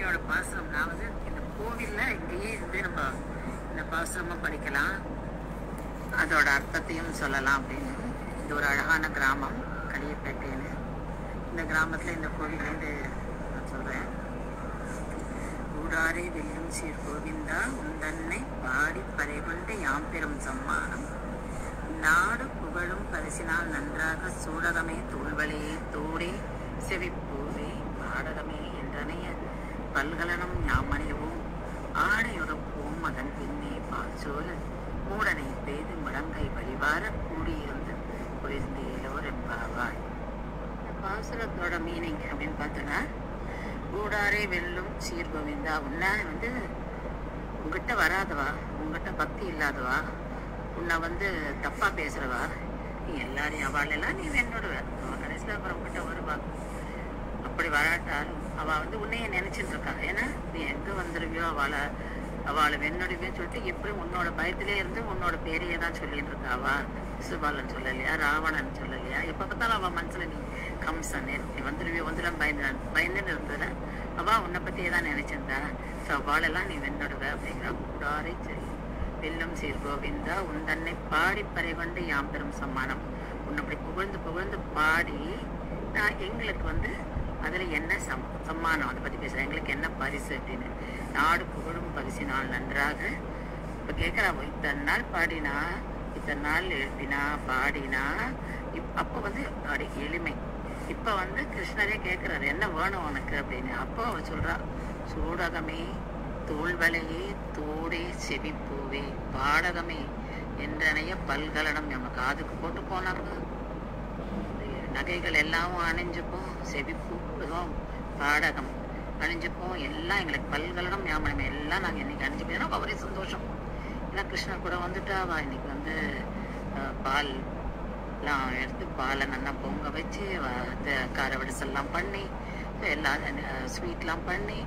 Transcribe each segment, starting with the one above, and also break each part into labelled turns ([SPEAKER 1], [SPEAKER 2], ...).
[SPEAKER 1] சுவாமியோட பாசனம். நான் வந்து இந்த கோவிலில் இங்கேயே இருந்து நம்ம இந்த பாசனமாக படிக்கலாம், அதோட அர்த்தத்தையும் சொல்லலாம் அப்படின்னு. இது ஒரு அழகான கிராமம் களியப்பேட்டைன்னு. இந்த கிராமத்தில் இந்த கோவிலேருந்து நான் சொல்கிறேன். ஊடாரே வெல்லும் சீர் கோவிந்தா உந்தன்னை பாடி பறைகொண்டு யாம் பெறும் சம்மானம் நாடு புகழும் பரிசினால் நன்றாக சூடகமே தோல்வளையே தோடே செவிப்பூவே பாடகமே என்றனைய பல்கலனம் யாமணியவும் ஆடையுறப்போம் அதன் பின்னே பாச்சோல மூடனை பெய்து முழங்கை வழிவார கூடியிருந்து குளிர்ந்தேலோர் என்பாவாய். இந்த பாசுரத்தோட மீனிங் அப்படின்னு பார்த்தோன்னா, ஊடாரே வெல்லும் சீர்கோவிந்தா, உன்னை வந்து உங்ககிட்ட வராதவா, உங்ககிட்ட பக்தி இல்லாதவா, உன்னை வந்து தப்பா பேசுறவா, நீ எல்லாரையும் அவளெல்லாம் நீ வெண்ணுடுவ. அவன் கடைசியில் அப்புறம் உங்ககிட்ட வருவா. அப்படி வராட்டாலும் அவள் வந்து உன்னையே நினைச்சிட்டு இருக்கா. ஏன்னா நீ எங்க வந்துருவியோ அவளை வெண்ணுடுவியோன்னு சொல்லிட்டு எப்படியும் உன்னோட பயத்திலே இருந்து உன்னோட பேரையே தான் சொல்லிட்டு இருக்கா. அவ சிசுபாலன் சொல்லலையா, ராவணன் சொல்லலையா, எப்ப பார்த்தாலும் அவள் மனசுல நீ கம்சன் நீ வந்துருவியோ வந்துடும் பயந்துன்னு இருந்ததுல அவ உன்னை பத்தியே தான் நினைச்சிருந்தா. ஸோ அவளெல்லாம் நீ வெண்ணுடுவ அப்படிங்கிற. கூடாரே சரி வெல்லும் சீர் கோவிந்தா உன் தன்னை பாடி பறைகொண்டு யாம் பெறும் சம்மானம். உன்னை அப்படி புகழ்ந்து புகழ்ந்து பாடி நான் எங்களுக்கு வந்து அதில் என்ன சம்மானம் அதை பற்றி பேசுகிறேன், எங்களுக்கு என்ன பரிசு அப்படின்னு. நாடு புகழும் பரிசினால் நன்றாக. இப்போ கேட்குறாவோ, இத்தனை நாள் பாடினா, இத்தனை நாள் எழுதினா பாடினா, அப்போ வந்து அப்படி எளிமை. இப்போ வந்து கிருஷ்ணரே கேட்குறாரு என்ன வேணும் உனக்கு அப்படின்னு. அப்போ அவ சொல்கிறா, சூடகமே தோல்வளையே தோடே செவிப்பூவே பாடகமே என்றனைய பல்கலனம். நம்ம காதுக்கு போட்டு போனாங்க நகைகள் எல்லாம் அணிஞ்சுப்போம், செவிப்பூ பாடகம் அணிஞ்சுப்போம், எல்லாம் எங்களுக்கு பல்கலனம் ஞாபகம் எல்லாம் நாங்கள் இன்னைக்கு அணிஞ்சு போயிடும். அவரே சந்தோஷம். ஏன்னா கிருஷ்ணர் கூட வந்துட்டா அவ இன்னைக்கு வந்து பால்லாம் எடுத்து பாலை நல்லா பொங்க வச்சு கார வடிசெல்லாம் பண்ணி எல்லாம் ஸ்வீட்லாம் பண்ணி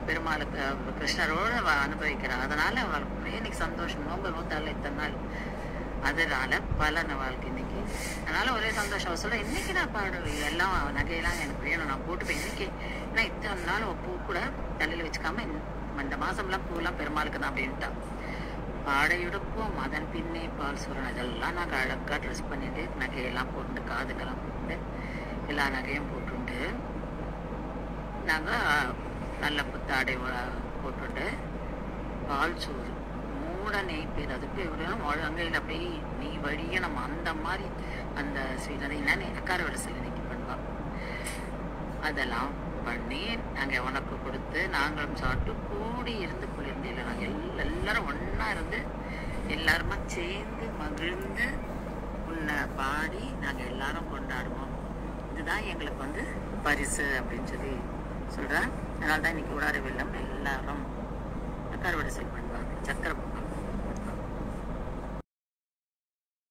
[SPEAKER 1] பெருமாளுக்கு கிருஷ்ணரோட அனுபவிக்கிறான். அதனால அவளுக்கு இன்னைக்கு சந்தோஷம். நோம்பு நோத்தால இத்தனை நாள், அதனால பலன வாழ்க்கை இன்னைக்கு. அதனால ஒரே சந்தோஷம். சொல்ல இன்னைக்கு நான் பாடுவேன், எல்லாம் நகையெல்லாம் எனக்கு வேணும், நான் போட்டுப்பேன் இன்னைக்கு. ஏன்னா இத்தனை நாள் பூ கூட தலையில வச்சுக்காம இந்த மாசம்லாம் பூலாம் பெருமாளுக்கு தான் அப்படின்ட்டான். பாடையுடுப்போம் அதன் பின்னே பால் சூரன். இதெல்லாம் நாங்கள் அழகா ட்ரெஸ் பண்ணிட்டு நகையெல்லாம் போட்டு காதுக்கெல்லாம் போட்டு எல்லா நகையும் போட்டுண்டு நாங்கள் நல்ல புத்தாடை போட்டுட்டு பால் சோறு மூடனை பேர் அதுக்கு முழங்கையில் அப்படியே நீ வழிய நம்ம அந்த மாதிரி அந்த ஸ்வீட் அதை என்ன அக்கார வரிசையில் இன்னைக்கு பண்ணுவான். அதெல்லாம் பண்ணி நாங்கள் உனக்கு கொடுத்து நாங்களும் சாப்பிட்டு கூடி இருந்து குளிர்ந்து இல்லை நாங்கள் எல்லாரும் ஒன்றா இருந்து எல்லாருமா சேர்ந்து மகிழ்ந்து உன்னை பாடி நாங்கள் எல்லாரும் கொண்டாடுவோம். இதுதான் எங்களுக்கு வந்து பரிசு அப்படின்னு சொல்லி சொல்கிறேன். அதனால தான் இன்னைக்கு ஊடார வெல்லம் எல்லாரும் அக்கார வரிசை பண்ணுவாங்க. சக்கரை